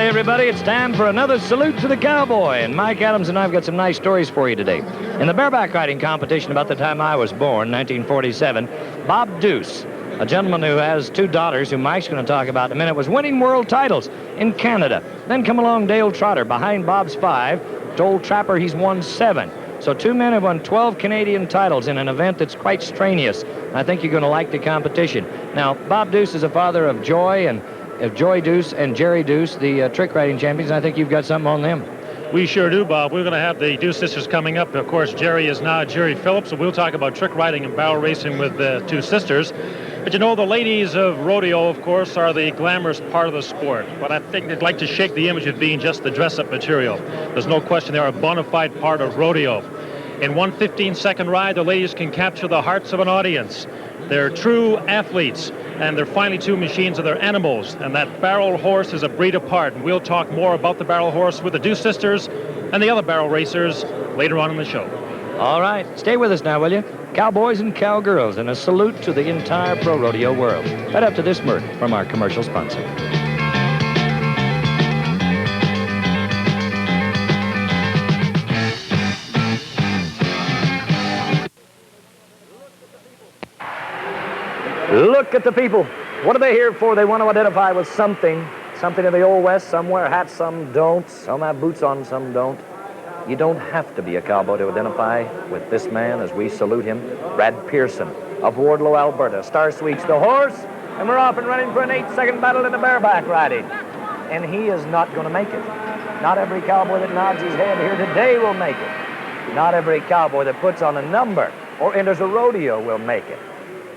Hey, everybody, it's time for another Salute to the Cowboy. And Mike Adams and I have got some nice stories for you today. In the bareback riding competition about the time I was born, 1947, Bob Deuce, a gentleman who has two daughters who Mike's going to talk about in a minute, was winning world titles in Canada. Then come along Dale Trotter, behind Bob's 5. Told Trapper he's won 7. So two men have won 12 Canadian titles in an event that's quite strenuous. I think you're going to like the competition. Now, Bob Deuce is a father of Joy and Joy Deuce and Jerry Deuce, the trick riding champions. I think you've got something on them. We sure do, Bob. We're going to have the Deuce sisters coming up. Of course, Jerry is now Jerry Phillips, so we'll talk about trick riding and barrel racing with the two sisters. But you know, the ladies of rodeo, of course, are the glamorous part of the sport. But I think they'd like to shake the image of being just the dress-up material. There's no question they are a bona fide part of rodeo. In one 15-second ride, the ladies can capture the hearts of an audience. They're true athletes, and they're finely tuned machines of their animals. And that barrel horse is a breed apart. And we'll talk more about the barrel horse with the Deuce sisters and the other barrel racers later on in the show. All right, stay with us now, will you? Cowboys and cowgirls, and a salute to the entire pro rodeo world. Right up to this word from our commercial sponsor. Look at the people. What are they here for? They want to identify with something. Something of the Old West. Some wear hats, some don't. Some have boots on, some don't. You don't have to be a cowboy to identify with this man as we salute him. Brad Pearson of Wardlow, Alberta. Star Sweets the horse. And we're off and running for an 8-second battle in the bareback riding. And he is not going to make it. Not every cowboy that nods his head here today will make it. Not every cowboy that puts on a number or enters a rodeo will make it.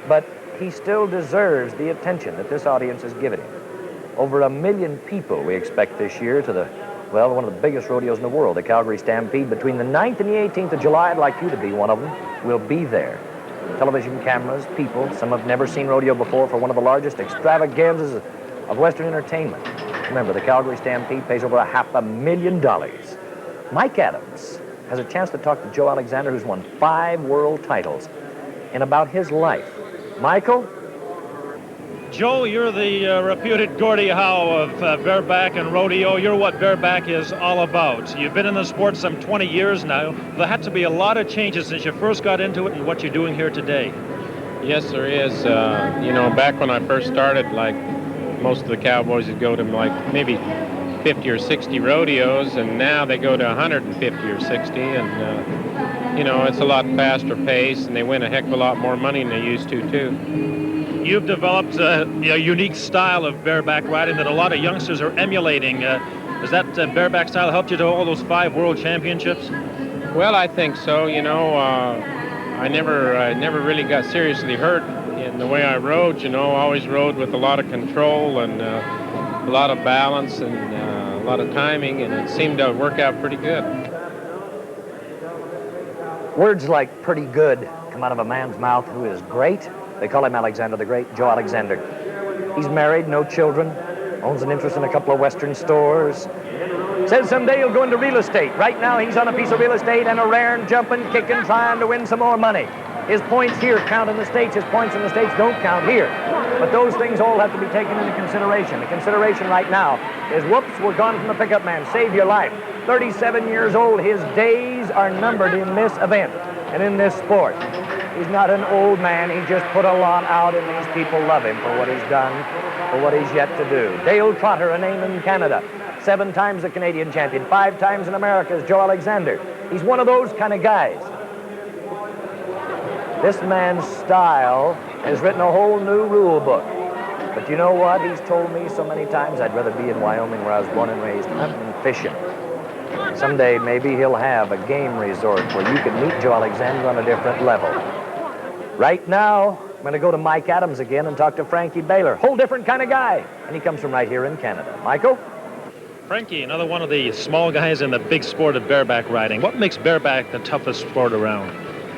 But he still deserves the attention that this audience has given him. Over 1 million people we expect this year to one of the biggest rodeos in the world, the Calgary Stampede. Between the 9th and the 18th of July, I'd like you to be one of them. We'll be there. Television cameras, people, some have never seen rodeo before, for one of the largest extravaganzas of Western entertainment. Remember, the Calgary Stampede pays over $500,000. Mike Adams has a chance to talk to Joe Alexander, who's won 5 world titles, and about his life. Michael? Joe, you're the reputed Gordie Howe of bareback and rodeo. You're what bareback is all about. You've been in the sport some 20 years now. There had to be a lot of changes since you first got into it and what you're doing here today. Yes, there is. Back when I first started, like most of the cowboys would go to like maybe 50 or 60 rodeos, and now they go to 150 or 60, and it's a lot faster pace, and they win a heck of a lot more money than they used to, too. You've developed a unique style of bareback riding that a lot of youngsters are emulating. Has that bareback style helped you to all those 5 world championships? Well, I think so. I never really got seriously hurt in the way I rode. Always rode with a lot of control and a lot of balance and a lot of timing, and it seemed to work out pretty good. Words like pretty good come out of a man's mouth who is great. They call him Alexander the Great, Joe Alexander. He's married, no children, owns an interest in a couple of Western stores. Says someday he'll go into real estate. Right now he's on a piece of real estate and a raring, jumping, kicking, trying to win some more money. His points here count in the States. His points in the States don't count here. But those things all have to be taken into consideration. The consideration right now is, whoops, we're gone from the pickup man. Save your life. 37 years old. His days are numbered in this event and in this sport. He's not an old man. He just put a lot out, and these people love him for what he's done, for what he's yet to do. Dale Trotter, a name in Canada. 7 times the Canadian champion. 5 times in America is Joe Alexander. He's one of those kind of guys. This man's style has written a whole new rule book. But you know what? He's told me so many times, I'd rather be in Wyoming, where I was born and raised, hunting and fishing. Someday maybe he'll have a game resort where you can meet Joe Alexander on a different level. Right now, I'm going to go to Mike Adams again and talk to Frankie Baylor. Whole different kind of guy. And he comes from right here in Canada. Michael? Frankie, another one of the small guys in the big sport of bareback riding. What makes bareback the toughest sport around?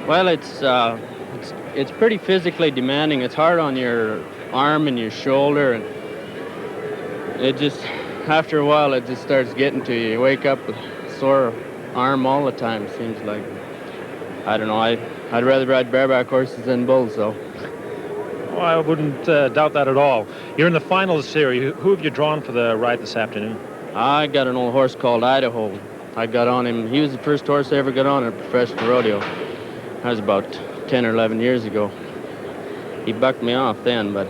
Well, it's pretty physically demanding. It's hard on your arm and your shoulder, and it just, after a while, it just starts getting to you. You wake up with a sore arm all the time, it seems like. I don't know, I'd rather ride bareback horses than bulls, though. Oh, I wouldn't doubt that at all. You're in the finals here. Who have you drawn for the ride this afternoon? I got an old horse called Idaho. I got on him. He was the first horse I ever got on at a professional rodeo. That was about 10 or 11 years ago. He bucked me off then, but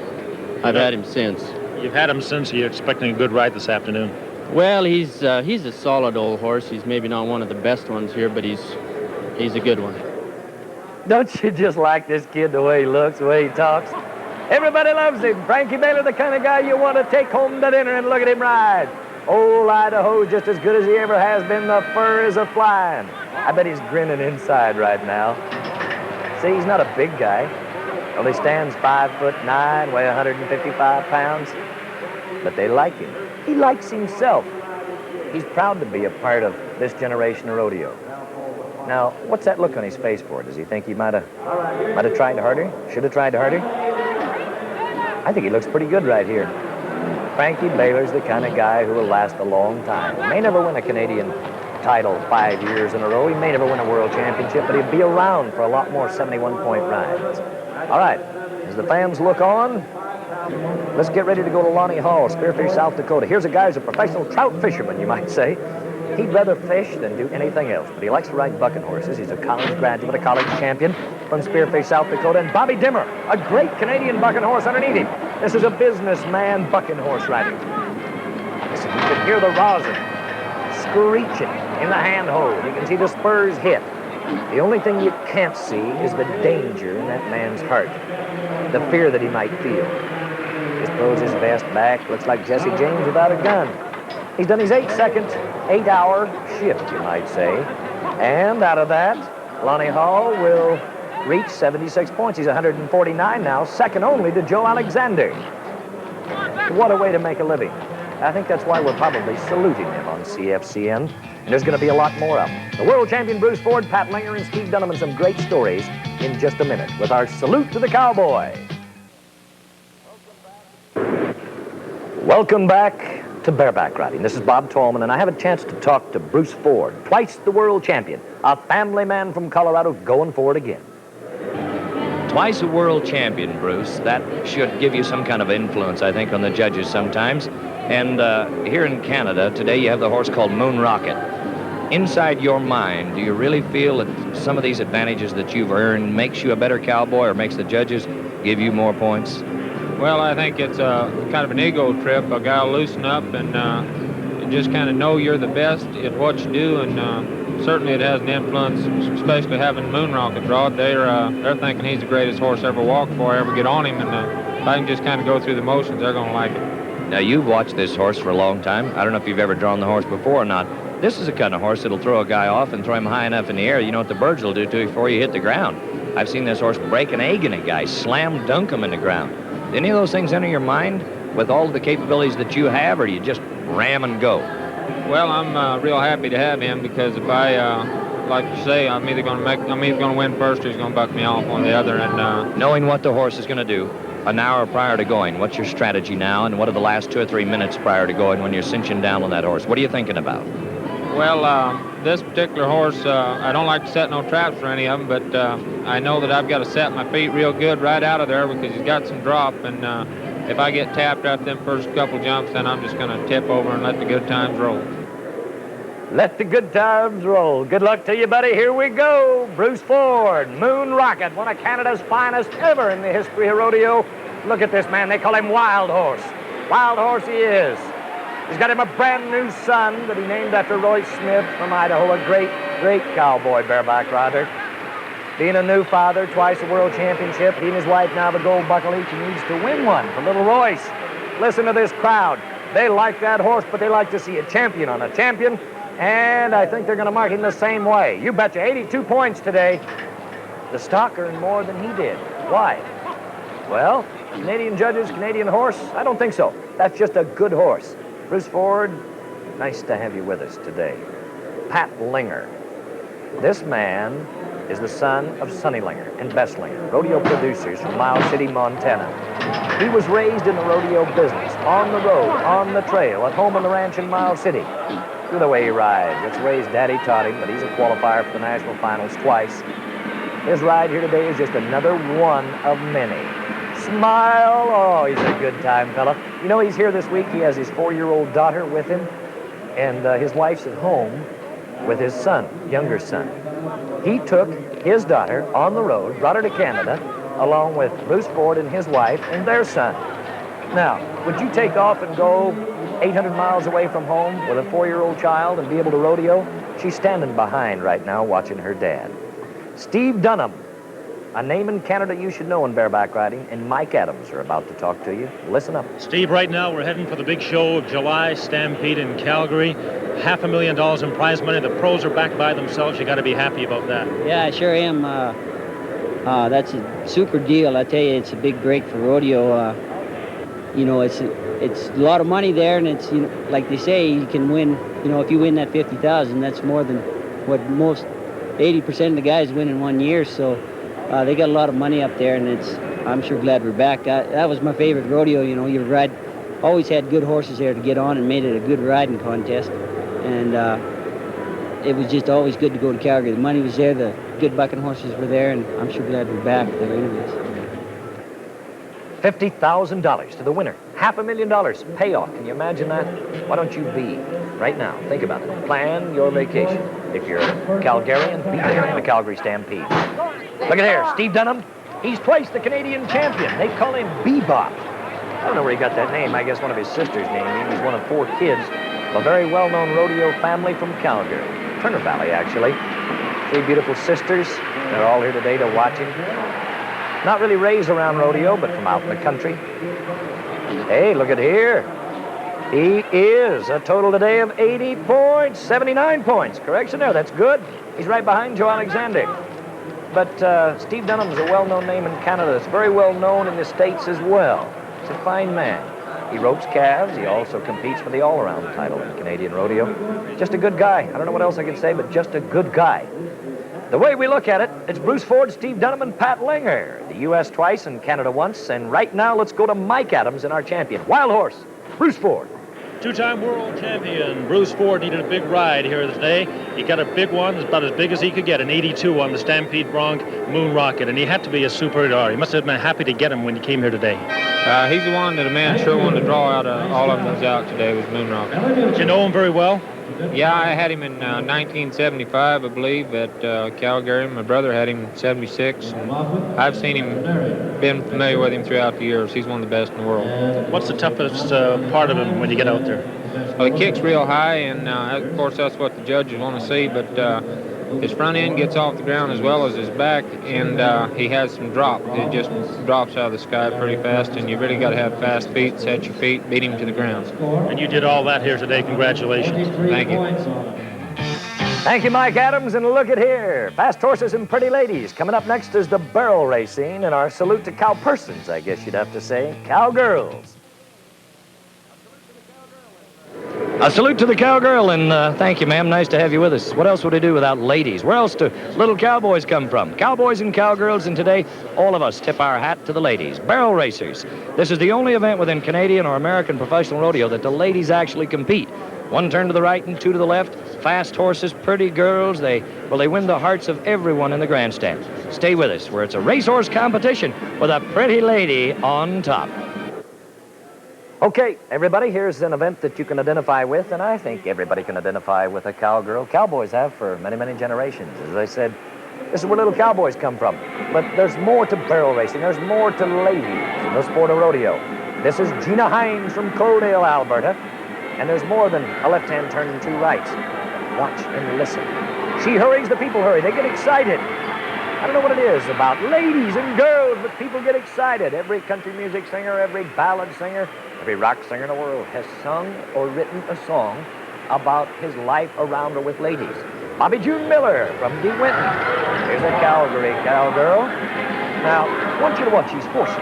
I've had him since. You've had him since. You're expecting a good ride this afternoon. Well, he's a solid old horse. He's maybe not one of the best ones here, but he's a good one. Don't you just like this kid, the way he looks, the way he talks? Everybody loves him. Frankie Baylor, the kind of guy you want to take home to dinner and look at him ride. Old Idaho, just as good as he ever has been. The fur is a-flying. I bet he's grinning inside right now. See, he's not a big guy. Well, he stands 5'9", weigh 155 pounds. But they like him. He likes himself. He's proud to be a part of this generation of rodeo. Now, what's that look on his face for? Does he think he might have tried harder? Should have tried harder? I think he looks pretty good right here. Frankie Baylor's the kind of guy who will last a long time. He may never win a Canadian title 5 years in a row. He may never win a world championship, but he'll be around for a lot more 71-point rides. All right, as the fans look on, let's get ready to go to Lonnie Hall, Spearfish, South Dakota. Here's a guy who's a professional trout fisherman, you might say. He'd rather fish than do anything else, but he likes to ride bucking horses. He's a college graduate, a college champion from Spearfish, South Dakota. And Bobby Dimmer, a great Canadian bucking horse underneath him. This is a businessman bucking horse riding. Listen, you can hear the rosin screeching in the handhold. You can see the spurs hit. The only thing you can't see is the danger in that man's heart, the fear that he might feel. Just throws his vest back, looks like Jesse James without a gun. He's done his 8-second, 8-hour shift, you might say. And out of that, Lonnie Hall will reach 76 points. He's 149 now, second only to Joe Alexander. What a way to make a living. I think that's why we're probably saluting him on CFCN. And there's going to be a lot more of them. The world champion Bruce Ford, Pat Linger, and Steve Dunham, and some great stories in just a minute with our salute to the Cowboy. Welcome back to bareback riding. This is Bob Tallman, and I have a chance to talk to Bruce Ford, twice the world champion, a family man from Colorado going for it again. Twice a world champion, Bruce. That should give you some kind of influence, I think, on the judges sometimes. And here in Canada, today you have the horse called Moon Rocket. Inside your mind, do you really feel that some of these advantages that you've earned makes you a better cowboy or makes the judges give you more points? Well, I think it's kind of an ego trip. A guy will loosen up and just kind of know you're the best at what you do, and certainly it has an influence, especially having Moon Rocket rod. They're thinking he's the greatest horse ever walked before I ever get on him, and if I can just kind of go through the motions, they're going to like it. Now, you've watched this horse for a long time. I don't know if you've ever drawn the horse before or not. This is the kind of horse that'll throw a guy off and throw him high enough in the air. You know what the birds will do to you before you hit the ground. I've seen this horse break an egg in a guy, slam dunk him in the ground. Any of those things enter your mind with all of the capabilities that you have, or do you just ram and go? Well, I'm real happy to have him, because if I, like you say, I'm either going to win first or he's going to buck me off on the other. And knowing what the horse is going to do an hour prior to going, what's your strategy now, and what are the last 2 or 3 minutes prior to going when you're cinching down on that horse? What are you thinking about? Well, this particular horse, I don't like to set no traps for any of them, but I know that I've got to set my feet real good right out of there, because he's got some drop, and if I get tapped out them first couple jumps, then I'm just going to tip over and let the good times roll. Let the good times roll. Good luck to you, buddy. Here we go. Bruce Ford, Moon Rocket, one of Canada's finest ever in the history of rodeo. Look at this man. They call him Wild Horse. Wild Horse he is. He's got him a brand new son that he named after Roy Smith from Idaho, a great, great cowboy bareback rider. Being a new father, twice a world championship, he and his wife now have a gold buckle each. He needs to win one for little Royce. Listen to this crowd. They like that horse, but they like to see a champion on a champion, and I think they're going to mark him the same way. You betcha, 82 points today. The stock earned more than he did. Why? Well, Canadian judges, Canadian horse? I don't think so. That's just a good horse. Bruce Ford, nice to have you with us today. Pat Linger. This man is the son of Sonny Linger and Bess Linger, rodeo producers from Miles City, Montana. He was raised in the rodeo business, on the road, on the trail, at home on the ranch in Miles City. Look at the way he rides. It's the way his daddy taught him, but he's a qualifier for the national finals twice. His ride here today is just another one of many. Smile. Oh, he's a good time fella. You know, he's here this week. He has his 4-year-old daughter with him. and his wife's at home with his son, younger son. He took his daughter on the road, brought her to Canada, along with Bruce Ford and his wife and their son. Now, would you take off and go 800 miles away from home with a 4-year-old child and be able to rodeo? She's standing behind right now watching her dad. Steve Dunham, a name in Canada you should know in bareback riding, and Mike Adams are about to talk to you. Listen up. Steve, right now we're heading for the big show of July Stampede in Calgary. $500,000 in prize money. The pros are back by themselves. You got to be happy about that. Yeah, I sure am. That's a super deal. I tell you, it's a big break for rodeo. You know, it's a lot of money there, and it's, you know, like they say, you can win. You know, if you win that 50,000, that's more than what most 80% of the guys win in 1 year. So they got a lot of money up there, and I'm sure glad we're back. That was my favorite rodeo. You know, you ride. Always had good horses there to get on, and made it a good riding contest. And it was just always good to go to Calgary. The money was there, the good bucking horses were there, and I'm sure glad we're back. They're interviews. $50,000 to the winner. $500,000 payoff. Can you imagine that? Why don't you be right now? Think about it. Plan your vacation. If you're a Calgarian, be there in the Calgary Stampede. Look at here, Steve Dunham. He's twice the Canadian champion. They call him Bebop. I don't know where he got that name. I guess one of his sisters named him. He's one of 4 kids. A very well-known rodeo family from Calgary. Turner Valley, actually. 3 beautiful sisters. They're all here today to watch him. Not really raised around rodeo, but from out in the country. Hey, look at here. He is a total today of 80 points, 79 points. Correction there, that's good. He's right behind Joe Alexander. But Steve Dunham's a well-known name in Canada. It's very well-known in the States as well. He's a fine man. He ropes calves. He also competes for the all-around title in Canadian rodeo. Just a good guy. I don't know what else I can say, but just a good guy. The way we look at it, it's Bruce Ford, Steve Dunham, and Pat Linger. The U.S. twice and Canada once. And right now, let's go to Mike Adams and our champion. Wild horse, Bruce Ford. 2-time world champion Bruce Ford needed a big ride here today. He got a big one, about as big as he could get, an 82 on the Stampede Bronc Moon Rocket, and he had to be a Super Rodeo. He must have been happy to get him when he came here today. He's the one that a man sure wanted to draw out of all of them that's out today was Moon Rocket. Did you know him very well? Yeah, I had him in 1975, I believe, at Calgary. My brother had him in 76. And I've seen him, been familiar with him throughout the years. He's one of the best in the world. What's the toughest part of him when you get out there? Well, he kicks real high, and of course that's what the judges want to see, but his front end gets off the ground as well as his back, and he has some drop. It just drops out of the sky pretty fast, and you really got to have fast feet, set your feet, beat him to the ground. And you did all that here today. Congratulations. Thank you. Thank you, Mike Adams, and look at here. Fast horses and pretty ladies. Coming up next is the barrel racing, and our salute to cow persons, I guess you'd have to say, cowgirls. A salute to the cowgirl, and thank you, ma'am. Nice to have you with us. What else would I do without ladies? Where else do little cowboys come from? Cowboys and cowgirls, and today, all of us tip our hat to the ladies. Barrel racers. This is the only event within Canadian or American professional rodeo that the ladies actually compete. 1 turn to the right and 2 to the left. Fast horses, pretty girls. They win the hearts of everyone in the grandstand. Stay with us, where it's a racehorse competition with a pretty lady on top. Okay, everybody, here's an event that you can identify with, and I think everybody can identify with a cowgirl. Cowboys have for many, many generations. As I said, this is where little cowboys come from. But there's more to barrel racing. There's more to ladies in the sport of rodeo. This is Gina Hines from Coaldale, Alberta, and there's more than a left-hand turn and 2 rights. Watch and listen. She hurries, the people hurry. They get excited. I don't know what it is about ladies and girls, but people get excited. Every country music singer, every ballad singer, every rock singer in the world has sung or written a song about his life around or with ladies. Bobby June Miller from DeWinton. Here's a Calgary cowgirl. Now, I want you to watch these horses.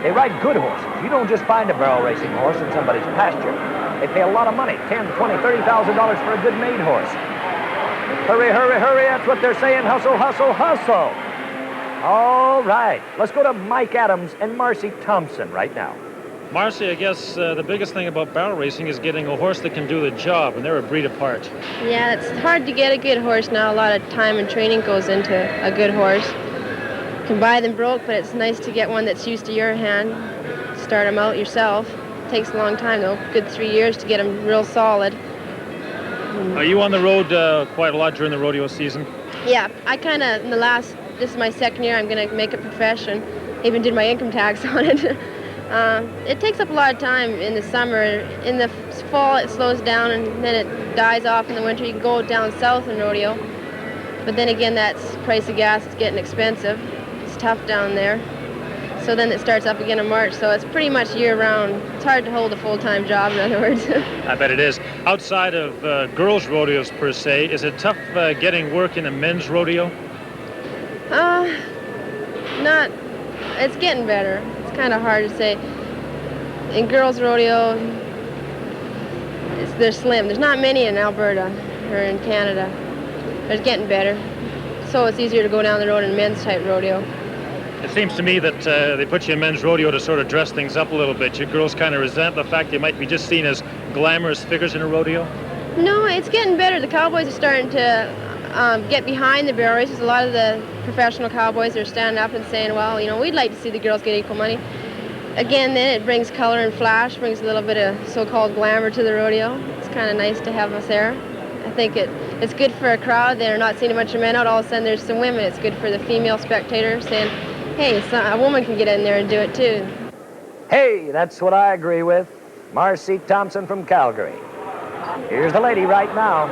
They ride good horses. You don't just find a barrel racing horse in somebody's pasture. They pay a lot of money, $10,000, $20,000, $30,000 for a good made horse. Hurry, hurry, hurry, that's what they're saying. Hustle, hustle, hustle. All right, let's go to Mike Adams and Marcy Thompson right now. Marcy, I guess the biggest thing about barrel racing is getting a horse that can do the job, and they're a breed apart. Yeah, it's hard to get a good horse now. A lot of time and training goes into a good horse. You can buy them broke, but it's nice to get one that's used to your hand. Start them out yourself. It takes a long time, though. Good 3 years to get them real solid. Are you on the road quite a lot during the rodeo season? Yeah, I kind of, this is my second year, I'm going to make a profession. Even did my income tax on it. It takes up a lot of time in the summer. In the fall, it slows down, and then it dies off in the winter. You can go down south and rodeo. But then again, that's price of gas is getting expensive. It's tough down there. So then it starts up again in March, so it's pretty much year-round. It's hard to hold a full-time job, in other words. I bet it is. Outside of girls' rodeos, per se, is it tough getting work in a men's rodeo? Not. It's getting better. It's kind of hard to say. In girls' rodeo, they're slim. There's not many in Alberta or in Canada. It's getting better. So it's easier to go down the road in men's type rodeo. It seems to me that they put you in men's rodeo to sort of dress things up a little bit. You girls kind of resent the fact you might be just seen as glamorous figures in a rodeo? No, it's getting better. The cowboys are starting to get behind the barrel races. A lot of the professional cowboys are standing up and saying, well, you know, we'd like to see the girls get equal money. Again, then it brings color and flash, brings a little bit of so-called glamour to the rodeo. It's kind of nice to have us there. I think it's good for a crowd. They're not seeing a bunch of men out. All of a sudden there's some women. It's good for the female spectator saying, hey, a woman can get in there and do it too. Hey, that's what I agree with. Marcy Thompson from Calgary. Here's the lady right now.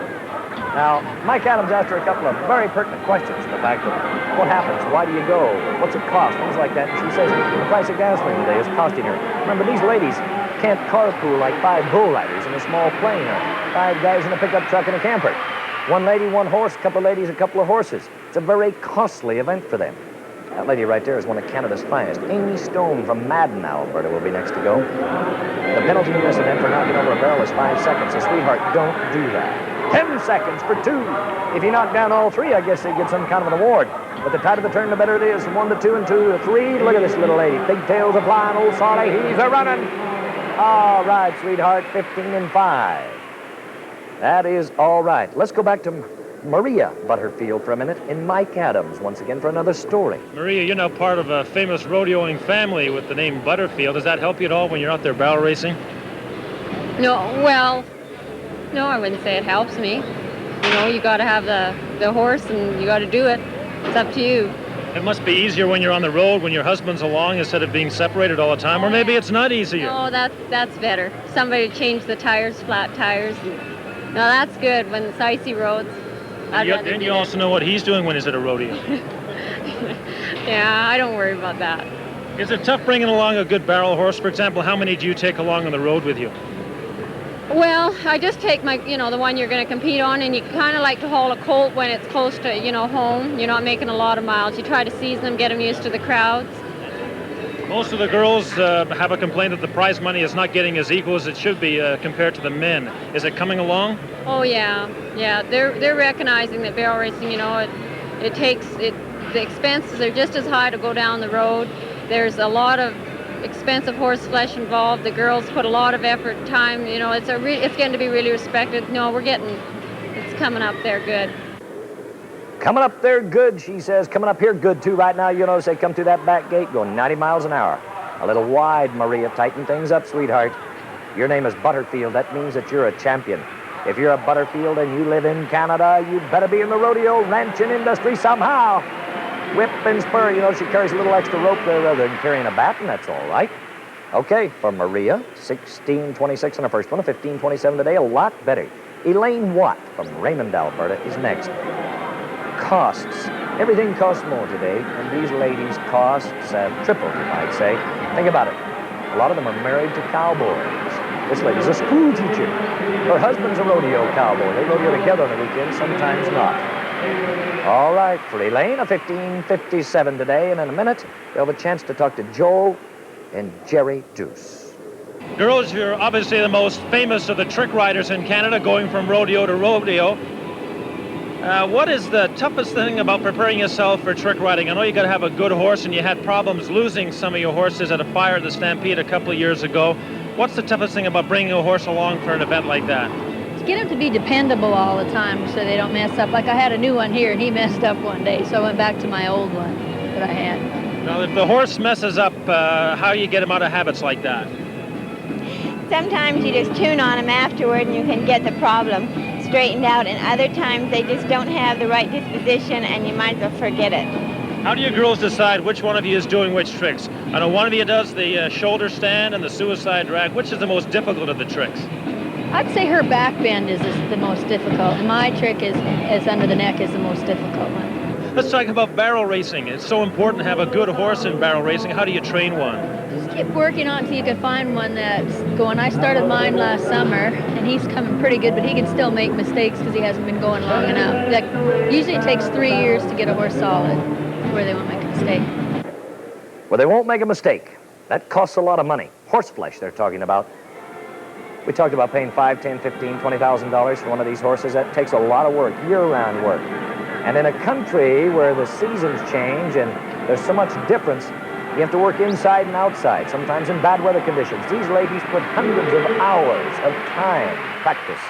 Now, Mike Adams asked her a couple of very pertinent questions. The fact of what happens, why do you go, what's it cost, things like that. And she says the price of gasoline today is costing her. Remember, these ladies can't carpool like 5 bull riders in a small plane or 5 guys in a pickup truck and a camper. 1 lady, 1 horse, a couple of ladies, a couple of horses. It's a very costly event for them. That lady right there is one of Canada's finest. Amy Stone from Madden, Alberta, will be next to go. The penalty in this event for knocking over a barrel is 5 seconds. So, sweetheart, don't do that. 10 seconds for 2. If you knock down all 3, I guess they get some kind of an award. But the tighter the turn, the better it is. From 1 to 2 and 2 to 3. Look at this little lady. Pigtails are flying. Old Sally, he's a-running. All right, sweetheart, 15 and 5. That is all right. Let's go back to Maria Butterfield for a minute and Mike Adams once again for another story. Maria, you're now part of a famous rodeoing family with the name Butterfield. Does that help you at all when you're out there barrel racing? No, well, no, I wouldn't say it helps me. You know, you got to have the horse and you got to do it. It's up to you. It must be easier when you're on the road, when your husband's along, instead of being separated all the time, or maybe it's not easier. No, that's better. Somebody changed the tires, flat tires. No, that's good when it's icy roads. And you also know what he's doing when he's at a rodeo. Yeah, I don't worry about that. Is it tough bringing along a good barrel horse? For example, how many do you take along on the road with you? Well, I just take my, the one you're going to compete on, and you kind of like to haul a colt when it's close to, home. You're not making a lot of miles. You try to season them, get them used to the crowds. Most of the girls have a complaint that the prize money is not getting as equal as it should be compared to the men. Is it coming along? Oh yeah. They're recognizing that barrel racing, the expenses are just as high to go down the road. There's a lot of expensive horse flesh involved. The girls put a lot of effort, time. It's getting to be really respected. No, it's coming up there good. Coming up there good, she says. Coming up here good, too. Right now, you'll notice they come through that back gate going 90 miles an hour. A little wide, Maria. Tighten things up, sweetheart. Your name is Butterfield. That means that you're a champion. If you're a Butterfield and you live in Canada, you'd better be in the rodeo ranching industry somehow. Whip and spur. She carries a little extra rope there rather than carrying a bat, and that's all right. Okay, for Maria, 16:26 on the first one, 15:27 today, a lot better. Elaine Watt from Raymond, Alberta, is next. Costs. Everything costs more today, and these ladies' costs have tripled, you might say. Think about it. A lot of them are married to cowboys. This lady's a school teacher. Her husband's a rodeo cowboy. They rodeo together on the weekend, sometimes not. All right, for Elaine, a 15:57 today, and in a minute, you'll have a chance to talk to Joel and Jerry Deuce. Girls, you're obviously the most famous of the trick riders in Canada, going from rodeo to rodeo. What is the toughest thing about preparing yourself for trick riding? I know you got to have a good horse, and you had problems losing some of your horses at a fire at the Stampede a couple of years ago. What's the toughest thing about bringing a horse along for an event like that? Get them to be dependable all the time so they don't mess up. Like I had a new one here, and he messed up one day, so I went back to my old one that I had. Now, if the horse messes up, how do you get him out of habits like that? Sometimes you just tune on him afterward and you can get the problem straightened out, and other times they just don't have the right disposition, and you might as well forget it. How do you girls decide which one of you is doing which tricks? I know one of you does the shoulder stand and the suicide drag. Which is the most difficult of the tricks? I'd say her back bend is the most difficult, and my trick is under the neck is the most difficult one. Let's talk about barrel racing. It's so important to have a good horse in barrel racing. How do you train one? Just keep working on it until you can find one that's going. I started mine last summer, and he's coming pretty good, but he can still make mistakes because he hasn't been going long enough. Like, usually it takes 3 years to get a horse solid where they won't make a mistake. Well, they won't make a mistake. That costs a lot of money. Horse flesh they're talking about. We talked about paying $5,000, $10,000, $15,000, $20,000 for one of these horses. That takes a lot of work, year-round work. And in a country where the seasons change and there's so much difference, you have to work inside and outside, sometimes in bad weather conditions. These ladies put hundreds of hours of time, practice,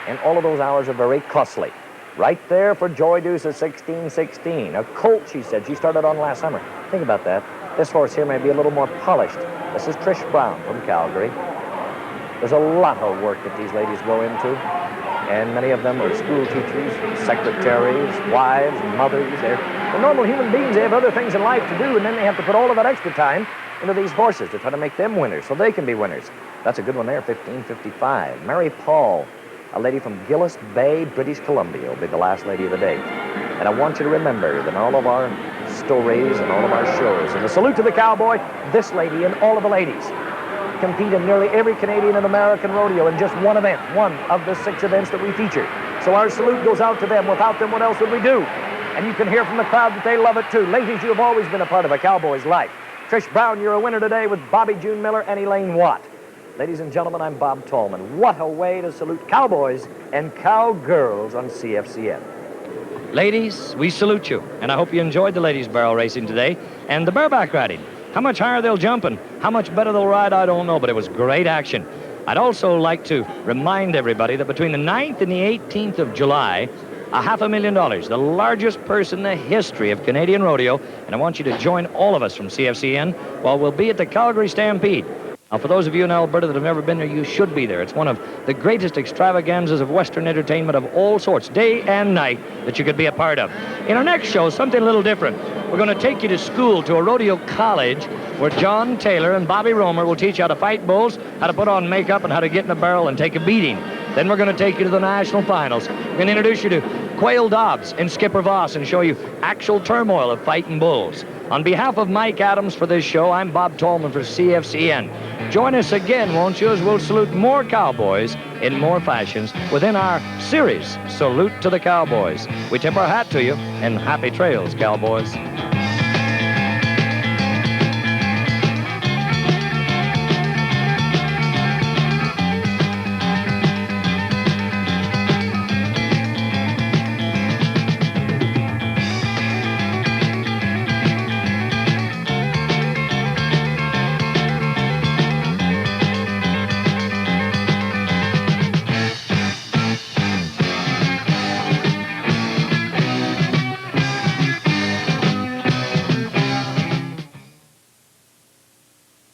and all of those hours are very costly. Right there for Joy Deuce's 1616. A colt, she said, she started on last summer. Think about that. This horse here may be a little more polished. This is Trish Brown from Calgary. There's a lot of work that these ladies go into, and many of them are school teachers, secretaries, wives, mothers. They're normal human beings. They have other things in life to do, and then they have to put all of that extra time into these horses to try to make them winners so they can be winners. That's a good one there, 1555. Mary Paul, a lady from Gillis Bay, British Columbia, will be the last lady of the day. And I want you to remember that in all of our stories and all of our shows, and a salute to the cowboy, this lady and all of the ladies compete in nearly every Canadian and American rodeo in just one event, one of the 6 events that we feature. So our salute goes out to them. Without them, what else would we do? And you can hear from the crowd that they love it too. Ladies, you have always been a part of a cowboy's life. Trish Brown, you're a winner today with Bobby June Miller and Elaine Watt. Ladies and gentlemen, I'm Bob Tallman. What a way to salute cowboys and cowgirls on CFCN. Ladies, we salute you, and I hope you enjoyed the ladies' barrel racing today and the bareback riding. How much higher they'll jump and how much better they'll ride, I don't know, but it was great action. I'd also like to remind everybody that between the 9th and the 18th of July, $500,000, the largest purse in the history of Canadian rodeo, and I want you to join all of us from CFCN while we'll be at the Calgary Stampede. Now, for those of you in Alberta that have never been there, you should be there. It's one of the greatest extravaganzas of Western entertainment of all sorts, day and night, that you could be a part of. In our next show, something a little different. We're going to take you to school, to a rodeo college, where John Taylor and Bobby Romer will teach you how to fight bulls, how to put on makeup, and how to get in a barrel and take a beating. Then we're going to take you to the national finals. We're going to introduce you to Quail Dobbs and Skipper Voss and show you actual turmoil of fighting bulls. On behalf of Mike Adams for this show, I'm Bob Tallman for CFCN. Join us again, won't you, as we'll salute more cowboys in more fashions within our series, Salute to the Cowboys. We tip our hat to you, and happy trails, cowboys.